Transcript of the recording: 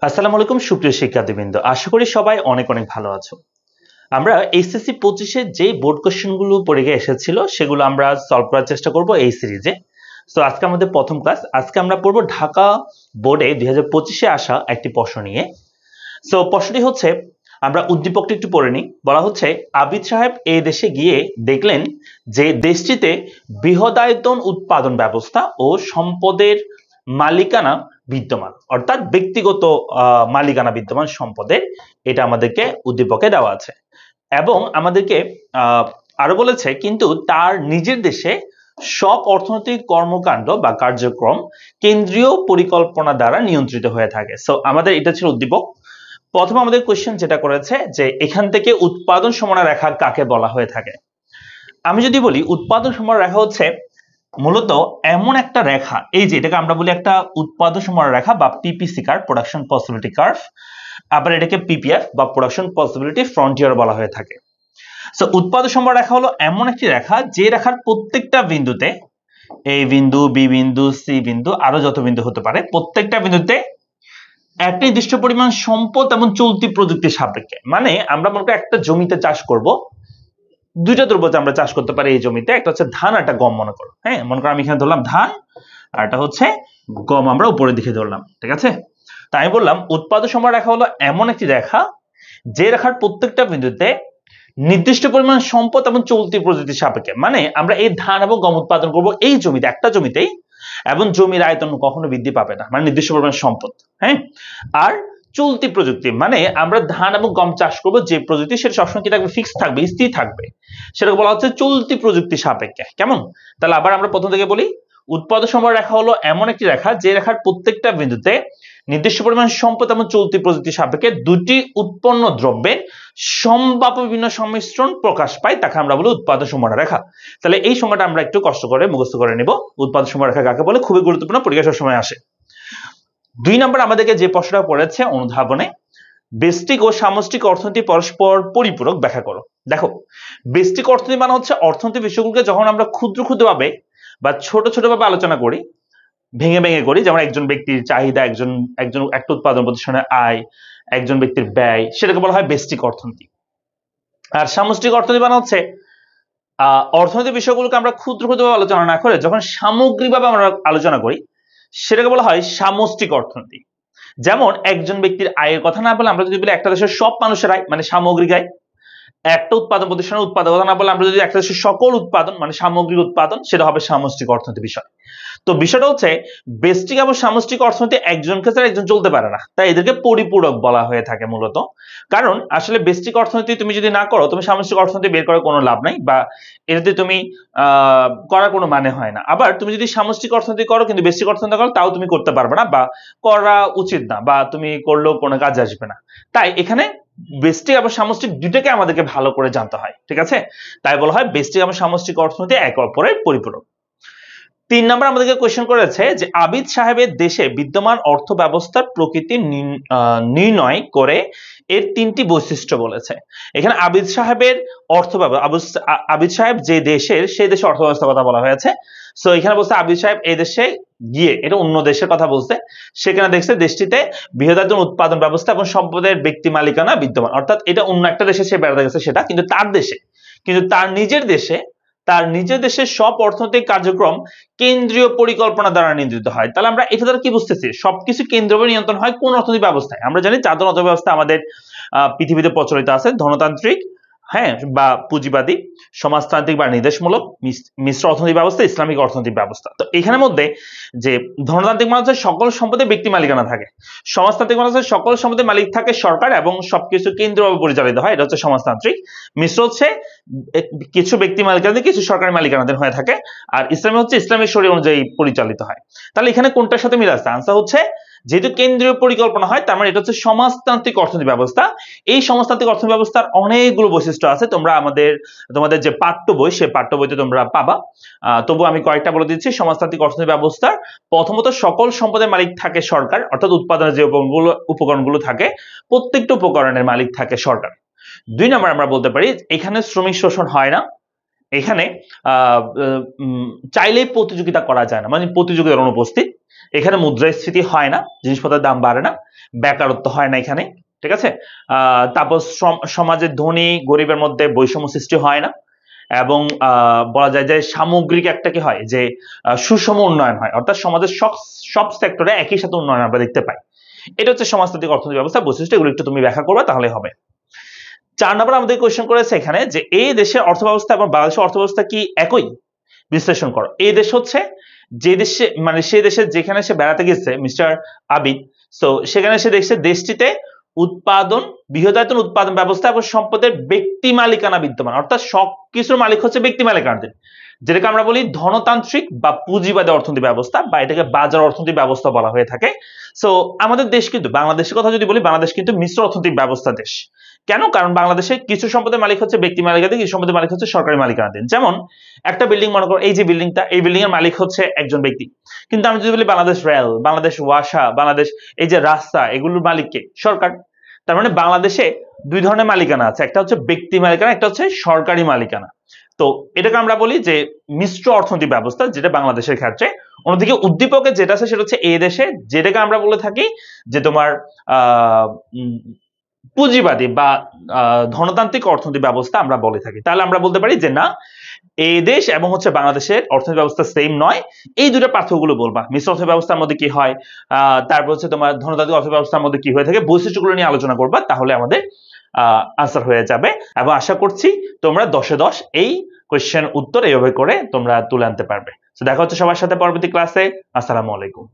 আসসালামু আলাইকুম সুপ্রিয় শিক্ষার্থীবৃন্দ, আশা করি সবাই অনেক অনেক ভালো আছো। আমরা এসএসসি 25-এ যে বোর্ড কোশ্চেনগুলো পরীক্ষায় এসেছিল সেগুলো আমরা সলভ করার চেষ্টা করব এই সিরিজে। তো আজকে আমাদের প্রথম ক্লাস। আজকে আমরা পড়ব ঢাকা বোর্ডে 2025-এ আসা একটি প্রশ্ন নিয়ে। সো প্রশ্নটি হচ্ছে, আমরা উদ্দীপকটি একটু পড়ে নিই। বলা হচ্ছে, আবিদ সাহেব এই দেশে গিয়ে দেখলেন যে দেশটিতে বৃহদায়তন উৎপাদন ব্যবস্থা ও সম্পদের মালিকানা বিদ্যমান, অর্থাৎ ব্যক্তিগত মালিকানা বিদ্যমান সম্পদের। এটা আমাদেরকে উদ্দীপকে দেওয়া আছে এবং আমাদেরকে আরো বলেছে, কিন্তু তার নিজের দেশে সব অর্থনৈতিক কর্মকাণ্ড বা কার্যক্রম কেন্দ্রীয় পরিকল্পনা দ্বারা নিয়ন্ত্রিত হয়ে থাকে। সো আমাদের এটা ছিল উদ্দীপক। প্রথমে আমাদের কোশ্চেন যেটা করেছে যে এখান থেকে উৎপাদন সীমানা রেখা কাকে বলা হয়ে থাকে। আমি যদি বলি উৎপাদন সীমানা রেখা হচ্ছে মূলত এমন একটা রেখা, এই যে এটাকে আমরা বলি একটা উৎপাদন সীমানা রেখা বা PPC curve, production possibility curve. আবার এটাকে পিপিএফ বা প্রোডাকশন পসিবিলিটি ফ্রন্টিয়ার বলা হয়ে থাকে। সো উৎপাদন সীমানা রেখা হলো এমন একটি রেখা যে রেখার প্রত্যেকটা বিন্দুতে, এ বিন্দু, বি বিন্দু, সি বিন্দু, আরো যত বিন্দু হতে পারে, প্রত্যেকটা বিন্দুতে এক নির্দিষ্ট পরিমাণ সম্পদ এবং চলতি প্রযুক্তির সাপেক্ষে। মানে আমরা মনে করি একটা জমিতে চাষ করব, দুইটা দ্রব্যতে আমরা চাষ করতে পারি এই জমিতে, একটা হচ্ছে ধান আর একটা গম মনে করো। হ্যাঁ, মনে করো আমি এখানে ধরলাম ধান আর এটা হচ্ছে গম, আমরা উপরের দিকে ধরলাম, ঠিক আছে। তাই আমি বললাম উৎপাদন সীমানা রেখা হলো এমন একটি রেখা যে রেখার প্রত্যেকটা বিন্দুতে নির্দিষ্ট পরিমাণ সম্পদ এবং চলতি প্রযুক্তির সাপেক্ষে। মানে আমরা এই ধান এবং গম উৎপাদন করব এই জমিতে, একটা জমিতেই, এবং জমির আয়তন কখনো বৃদ্ধি পাবে না, মানে নির্দিষ্ট পরিমাণ সম্পদ। হ্যাঁ, আর চলতি প্রযুক্তি মানে আমরা ধান এবং গম চাষ করব যে প্রযুক্তি, সেটা সবসময় কি থাকবে? ফিক্স থাকবে, স্থির থাকবে। সেটাকে বলা হচ্ছে চলতি প্রযুক্তি সাপেক্ষে। কেমন? তাহলে আবার আমরা প্রথম থেকে বলি, উৎপাদন সীমানা রেখা হলো এমন একটি রেখা যে রেখার প্রত্যেকটা বিন্দুতে নির্দিষ্ট পরিমাণ সম্পদ এবং চলতি প্রযুক্তি সাপেক্ষে দুটি উৎপন্ন দ্রব্যের সম্ভাব্য বিভিন্ন সংমিশ্রণ প্রকাশ পায়, তাকে আমরা বলি উৎপাদন সীমানা রেখা। তাহলে এই সংজ্ঞাটা আমরা একটু কষ্ট করে মুখস্থ করে নিব। উৎপাদন সীমানা রেখা কাকে বলে? খুবই গুরুত্বপূর্ণ, পরীক্ষা সবসময় আসে। 2 নম্বর আমাদেরকে যে প্রশ্নটা পড়েছে অনুধাবনে, ব্যষ্টিক ও সামষ্টিক অর্থনীতি পরস্পর পরিপূরক ব্যাখ্যা করো। দেখো, ব্যষ্টিক অর্থনীতি মানে হচ্ছে অর্থনৈতিক বিষয়গুলোকে যখন আমরা ক্ষুদ্র ক্ষুদ্র ভাবে বা ছোট ছোট ভাবে আলোচনা করি, ভেঙে ভেঙে করি, যেমন একজন ব্যক্তির চাহিদা, একজন একজন একটা উৎপাদন প্রতিষ্ঠানের আয়, একজন ব্যক্তির ব্যয়, সেটাকে বলা হয় ব্যষ্টিক অর্থনীতি। আর সামষ্টিক অর্থনীতি মানে হচ্ছে অর্থনৈতিক বিষয়গুলোকে আমরা ক্ষুদ্র ক্ষুদ্রভাবে আলোচনা না করে যখন সামগ্রিকভাবে আমরা আলোচনা করি, সেটাকে বলা হয় সামষ্টিক অর্থনীতি। যেমন একজন ব্যক্তির আয়ের কথা না বলে আমরা যদি বলি একটা দেশের সব মানুষের আয়, মানে সামগ্রিক আয়। একটা উৎপাদন প্রতিষ্ঠানের উৎপাদন কথা না বলে আমরা যদি একটা দেশের সকল উৎপাদন, মানে সামগ্রিক উৎপাদন, সেটা হবে সামষ্টিক অর্থনীতি বিষয়। তো বিষয়টা হচ্ছে ব্যষ্টিক এবং সামষ্টিক অর্থনীতি একজনকে ছাড়া একজন চলতে পারে না, তাই এদেরকে পরিপূরক বলা হয়ে থাকে মূলত। কারণ আসলে ব্যষ্টিক অর্থনীতি তুমি যদি না করো, তুমি সামষ্টিক অর্থনীতি বের করার কোনো লাভ নাই, বা এটাতে তুমি করার কোনো মানে হয় না। আবার তুমি যদি সামষ্টিক অর্থনীতি করো কিন্তু ব্যষ্টিক অর্থনীতি করো, তাও তুমি করতে পারবে না, বা করা উচিত না, বা তুমি করলেও কোনো কাজে আসবে না। তাই এখানে ব্যষ্টিক এবং সামষ্টিক দুটোকে আমাদেরকে ভালো করে জানতে হয়, ঠিক আছে। তাই বলা হয় ব্যষ্টিক এবং সামষ্টিক অর্থনীতি একে অপরের পরিপূরক। 3 নম্বর আমাদেরকে কোশ্চেন করেছে যে আবিদ সাহেবের দেশে বিদ্যমান অর্থ ব্যবস্থার প্রকৃতি নির্ণয় করে এর 3টি বৈশিষ্ট্য বলেছে। এখানে আবিদ সাহেবের অর্থ ব্যবস্থা, আবিদ সাহেব যে দেশের, সেই দেশের অর্থ ব্যবস্থার কথা বলা হয়েছে। সো এখানে বলছে আবিদ সাহেব এই দেশে গিয়ে, এটা অন্য দেশের কথা বলছে, সেখানে দেখছে দেশটিতে বৃহদায়তন উৎপাদন ব্যবস্থা এবং সম্পদের ব্যক্তি মালিকানা বিদ্যমান, অর্থাৎ এটা অন্য একটা দেশে সে বেড়াতে গেছে, সেটা কিন্তু তার দেশে, কিন্তু তার নিজের দেশে, তার নিজের দেশের সব অর্থনৈতিক কার্যক্রম কেন্দ্রীয় পরিকল্পনা দ্বারা নিয়ন্ত্রিত হয়। তাহলে আমরা এটা দ্বারা কি বুঝতেছি? সবকিছু কেন্দ্রীয় নিয়ন্ত্রণ হয় কোন অর্থনৈতিক ব্যবস্থায়? আমরা জানি 4 অর্থ ব্যবস্থা আমাদের পৃথিবীতে প্রচলিত আছে: ধনতান্ত্রিক, হ্যাঁ, বা পুঁজিবাদী, সমাজতান্ত্রিক বা নির্দেশমূলক, মিশ্র অর্থনৈতিক ব্যবস্থা, ইসলামিক অর্থনৈতিক ব্যবস্থা। তো এখানের মধ্যে যে ধনতান্ত্রিক মানে হচ্ছে সকল সম্পদের ব্যক্তি মালিকানা থাকে, সমাজতান্ত্রিক মানে হচ্ছে সকল সম্পদের মালিক থাকে সরকার এবং সবকিছু কেন্দ্রীয়ভাবে পরিচালিত হয়, এটা হচ্ছে সমাজতান্ত্রিক। মিশ্র হচ্ছে কিছু ব্যক্তি মালিকানাধীন, কিছু সরকারি মালিকানাধীন হয়ে থাকে। আর ইসলামী হচ্ছে ইসলামিক শরীয়ত অনুযায়ী পরিচালিত হয়। তাহলে এখানে কোনটার সাথে মিল আছে? আনসার হচ্ছে, যেহেতু কেন্দ্রীয় পরিকল্পনা হয়, তার মানে এটা হচ্ছে সমাজতান্ত্রিক অর্থনৈতিক ব্যবস্থা। এই সমাজতান্ত্রিক অর্থনৈতিক ব্যবস্থার অনেকগুলো বৈশিষ্ট্য আছে, তোমরা তোমাদের যে পাঠ্য বই, সেই পাঠ্য বইতে তোমরা পাবা। তবু আমি কয়েকটা বলে দিচ্ছি। সমাজতান্ত্রিক অর্থনৈতিক ব্যবস্থার প্রথমত সকল সম্পদের মালিক থাকে সরকার, অর্থাৎ উৎপাদনের যে উপকরণগুলো থাকে, প্রত্যেকটা উপকরণের মালিক থাকে সরকার। 2 নম্বর আমরা বলতে পারি এখানে শ্রমিক শোষণ হয় না, এখানে চাইলেই প্রতিযোগিতা করা যায় না, মানে প্রতিযোগিতার অনুপস্থিত। এখানে মুদ্রাস্ফীতি হয় না, জিনিসপত্রের দাম বাড়ে না, বেকারত্ব হয় না এখানে, ঠিক আছে। তারপর সমাজের ধনী গরিবের মধ্যে বৈষম্য সৃষ্টি হয় না, এবং বলা যায় যে সামগ্রিক একটা কি হয় যে সুষম উন্নয়ন হয়, অর্থাৎ সমাজের সব সেক্টরে একই সাথে উন্নয়ন আমরা দেখতে পাই। এটা হচ্ছে সমাজতান্ত্রিক অর্থনৈতিক ব্যবস্থা বৈশিষ্ট্য, এগুলো একটু তুমি ব্যাখ্যা করবে তাহলে হবে। 4 নম্বর আমাদের কোয়েশ্চেন করেছে এখানে যে এই দেশের অর্থব্যবস্থা এবং বাংলাদেশের অর্থব্যবস্থা কি একই? বিশ্লেষণ করো। এই দেশ হচ্ছে যে দেশে, মানে সেই দেশে যেখানে সে বেড়াতে গেছে মিস্টার আবিদ, তো সেখানে সে দেখছে দেশটিতে উৎপাদন, বৃহদায়তন উৎপাদন ব্যবস্থা এবং সম্পদের ব্যক্তি মালিকানা বিদ্যমান, অর্থাৎ সবকিছুর মালিক হচ্ছে ব্যক্তি মালিকানাধীন, যেটাকে আমরা বলি ধনতান্ত্রিক বা পুঁজিবাদী অর্থনৈতিক ব্যবস্থা, বা এটাকে বাজার অর্থনৈতিক ব্যবস্থা বলা হয়ে থাকে। সো আমাদের দেশ কিন্তু, বাংলাদেশের কথা যদি বলি, বাংলাদেশ কিন্তু মিশ্র অর্থনৈতিক ব্যবস্থা দেশ। কেন? কারণ বাংলাদেশে কিছু সম্পদের মালিক হচ্ছে ব্যক্তি মালিকানাধীন, কিছু সম্পদের মালিক হচ্ছে সরকারি মালিকানাধীন। যেমন একটা বিল্ডিং মনে করো, এই যে বিল্ডিংটা, এই বিল্ডিং এর মালিক হচ্ছে একজন ব্যক্তি, কিন্তু আমি যদি বলি বাংলাদেশ রেল, বাংলাদেশ ওয়াসা, বাংলাদেশ এই যে রাস্তা, এগুলোর মালিক কে? সরকার। তার মানে বাংলাদেশে দুই ধরনের মালিকানা আছে, একটা হচ্ছে ব্যক্তি মালিকানা, একটা হচ্ছে সরকারি মালিকানা। তো এটাকে আমরা বলি যে মিশ্র অর্থনৈতিক ব্যবস্থা, যেটা বাংলাদেশের ক্ষেত্রে। অন্যদিকে উদ্দীপকে যেটা আছে সেটা হচ্ছে এই দেশে, যেটাকে আমরা বলে থাকি যে তোমার পুঁজিবাদী বা ধনতান্ত্রিক অর্থনৈতিক ব্যবস্থা আমরা বলে থাকি। তাহলে আমরা বলতে পারি যে না, এই দেশ এবং হচ্ছে বাংলাদেশের অর্থনৈতিক ব্যবস্থা সেম নয়। এই দুটো পার্থক্যগুলো বলবা, মিশ্র অর্থ ব্যবস্থার মধ্যে কি হয়, তারপর হচ্ছে তোমার ধনতান্ত্রিক অর্থ ব্যবস্থার মধ্যে কি হয়ে থাকে, বৈশিষ্ট্যগুলো নিয়ে আলোচনা করবা, তাহলে আমাদের আনসার হয়ে যাবে। এবং আশা করছি তোমরা 10-এ 10 এই কোয়েশ্চেন উত্তর এইভাবে করে তোমরা তুলে আনতে পারবে। তো দেখা হচ্ছে সবার সাথে পরবর্তী ক্লাসে। আসসালামু আলাইকুম।